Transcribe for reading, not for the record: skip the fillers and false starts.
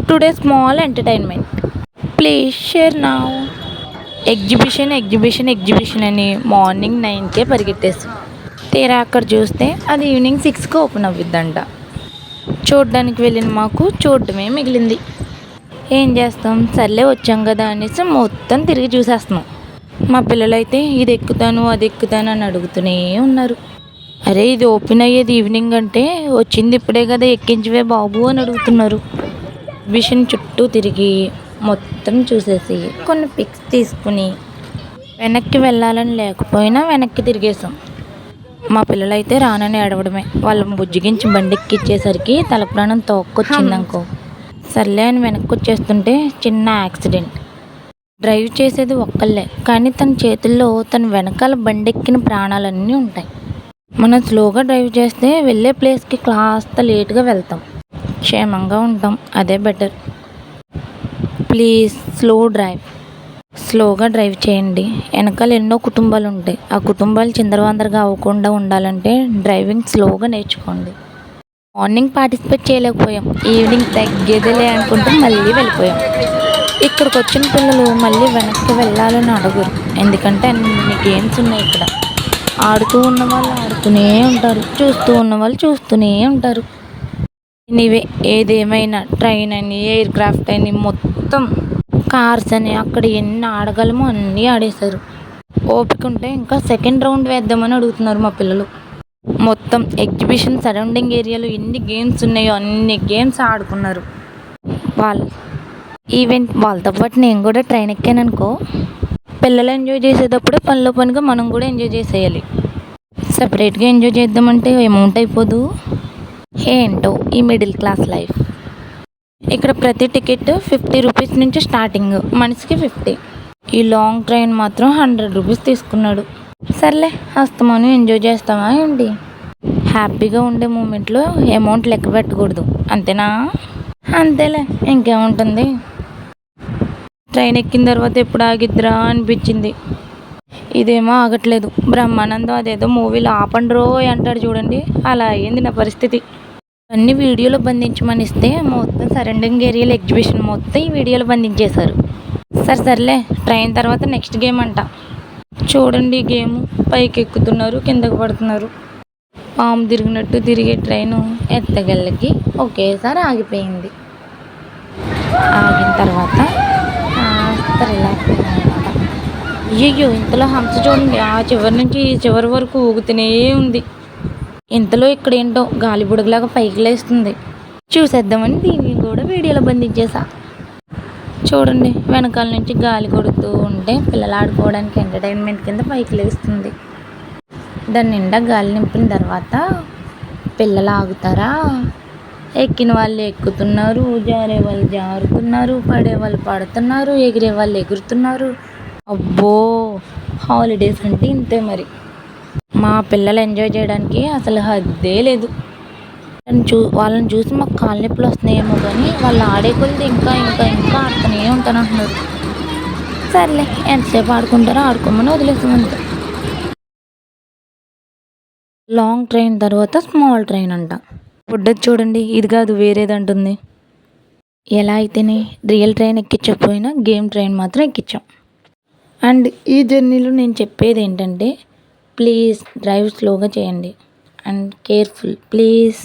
Today small entertainment. Please share now. Exhibition అని morning 9కే పరిగెట్టేస్తాం. తీరా అక్కడ చూస్తే అది ఈవినింగ్ 6కి ఓపెన్ అవ్విద్దంట. చూడ్డానికి వెళ్ళిన మాకు చూడటమే మిగిలింది. ఏం చేస్తాం, సర్లే వచ్చాం కదా అనేసి మొత్తం తిరిగి చూసేస్తున్నాం. మా పిల్లలైతే ఇది ఎక్కుతాను అది ఎక్కుతాను అని అడుగుతూనే ఉన్నారు. అరే ఇది ఓపెన్ అయ్యేది ఈవినింగ్ అంటే వచ్చింది ఇప్పుడే కదా ఎక్కించవే బాబు అని అడుగుతున్నారు. ఎగ్జిబిషన్ చుట్టూ తిరిగి మొత్తం చూసేసి కొన్ని పిక్స్ తీసుకుని వెనక్కి వెళ్ళాలని లేకపోయినా వెనక్కి తిరిగేసాం. మా పిల్లలైతే రానని ఏడవడమే. వాళ్ళని బుజ్జిగించి బండెక్కిచ్చేసరికి తల ప్రాణం తోక్కొచ్చిందనుకో. సర్లే అని వెనక్కి వచ్చేస్తుంటే చిన్న యాక్సిడెంట్. డ్రైవ్ చేసేది ఒక్కళ్ళే, కానీ తన చేతుల్లో తన వెనకాల బండెక్కిన ప్రాణాలన్నీ ఉంటాయి. మనం స్లోగా డ్రైవ్ చేస్తే వెళ్ళే ప్లేస్కి కాస్త లేట్గా వెళ్తాం, క్షేమంగా ఉంటాం. అదే బెటర్. ప్లీజ్ స్లోగా డ్రైవ్ చేయండి. వెనకాల ఎన్నో కుటుంబాలు ఉంటాయి. ఆ కుటుంబాలు చిందరవందరగా అవ్వకుండా ఉండాలంటే డ్రైవింగ్ స్లోగా నేర్చుకోండి. మార్నింగ్ పార్టిసిపేట్ చేయలేకపోయాం, ఈవినింగ్ తగ్గేదేలే అనుకుంటూ మళ్ళీ వెళ్ళిపోయాం. ఇక్కడికి వచ్చిన పిల్లలు మళ్ళీ వెనక్కి వెళ్ళాలని అడగరు, ఎందుకంటే అన్ని గేమ్స్ ఉన్నాయి ఇక్కడ. ఆడుతూ ఉన్న వాళ్ళు ఆడుతూనే ఉంటారు, చూస్తూ ఉన్న వాళ్ళు చూస్తూనే ఉంటారు. నీవే ఏదేమైనా ట్రైన్ అని, ఎయిర్ క్రాఫ్ట్ అని, మొత్తం కార్స్ అని, అక్కడ ఎన్ని ఆడగలమో అన్నీ ఆడేశారు. ఓపిక ఉంటే ఇంకా సెకండ్ రౌండ్ వేద్దామని అడుగుతున్నారు మా పిల్లలు. మొత్తం ఎగ్జిబిషన్ సరౌండింగ్ ఏరియాలో ఎన్ని గేమ్స్ ఉన్నాయో అన్ని గేమ్స్ ఆడుకున్నారు. వాళ్ళతో పాటు నేను కూడా ట్రైన్ ఎక్కాను అనుకో. పిల్లలు ఎంజాయ్ చేసేటప్పుడు పనిలో పనిగా మనం కూడా ఎంజాయ్ చేసేయాలి. సపరేట్గా ఎంజాయ్ చేద్దామంటే అమౌంట్ అయిపోదు. ఏంటో ఈ మిడిల్ క్లాస్ లైఫ్. ఇక్కడ ప్రతి టికెట్ 50 రూపీస్ నుంచి స్టార్టింగ్, మనిషికి 50. ఈ లాంగ్ ట్రైన్ మాత్రం 100 రూపీస్ తీసుకున్నాడు. సర్లే అస్తమానం ఎంజాయ్ చేస్తామా ఏంటి? హ్యాపీగా ఉండే మూమెంట్లో అమౌంట్ లెక్క పెట్టకూడదు, అంతేనా? అంతేలే, ఇంకేముంటుంది. ట్రైన్ ఎక్కిన తర్వాత ఎప్పుడు ఆగిద్దిరా అనిపించింది. ఇదేమో ఆగట్లేదు. బ్రహ్మానందం అదేదో మూవీలో ఆపండి రోయ్ అంటాడు చూడండి, అలా అయ్యింది నా పరిస్థితి. అన్ని వీడియోలో బంధించమని ఇస్తే మొత్తం సరౌండింగ్ ఏరియాలో ఎగ్జిబిషన్ మొత్తం ఈ వీడియోలో బంధించేశారు. సర్లే ట్రైన్ తర్వాత నెక్స్ట్ గేమ్ అంట. చూడండి గేమ్, పైకి ఎక్కుతున్నారు, కిందకు పడుతున్నారు. పాము తిరిగినట్టు తిరిగే ట్రైను ఎత్తగల్లకి ఒకేసారి ఆగిపోయింది. ఆగిన తర్వాత కాస్త రిలాక్స్ అయిందన్నమాట. అయ్యో ఇంతలో హంస చూడండి, ఆ చివరి నుంచి ఈ చివరి వరకు ఊగుతూనే ఉంది. ఇంతలో ఇక్కడ ఏంటో గాలి బుడగలాగా పైకి లేస్తుంది. చూసేద్దామని దీన్ని కూడా వీడియోలో బంధించేసా. చూడండి వెనకాల నుంచి గాలి కొడుతూ ఉంటే పిల్లలు ఆడుకోవడానికి ఎంటర్టైన్మెంట్ కింద పైకి లేస్తుంది. దాని నిండా గాలి నింపిన తర్వాత పిల్లలు ఆగుతారా? ఎక్కిన వాళ్ళు ఎక్కుతున్నారు, జారే వాళ్ళు జారుతున్నారు, పడే వాళ్ళు పడుతున్నారు, ఎగిరే వాళ్ళు ఎగురుతున్నారు. అబ్బో హాలిడేస్ అంటే ఇంతే మరి. మా పిల్లలు ఎంజాయ్ చేయడానికి అసలు హద్దే లేదు. వాళ్ళని చూసి మాకు కాళ్ళ నొప్పులు వస్తున్నాయేమో కానీ వాళ్ళు ఆడే కొద్ది ఇంకా ఇంకా ఇంకా ఆడుతూనే ఉంటానంటున్నారు. సర్లే ఎంతసేపు ఆడుకుంటారో ఆడుకోమని వదిలేసామంతే. లాంగ్ ట్రైన్ తర్వాత స్మాల్ ట్రైన్ అంట. బుడ్డది చూడండి, ఇది కాదు వేరేది అంటుంది. ఎలా అయితేనే రియల్ ట్రైన్ ఎక్కించకపోయినా గేమ్ ట్రైన్ మాత్రం ఎక్కించాం. అండ్ ఈ జర్నీలో నేను చెప్పేది ఏంటంటే, ప్లీజ్ డ్రైవ్ స్లోగా చేయండి అండ్ కేర్ఫుల్ ప్లీజ్.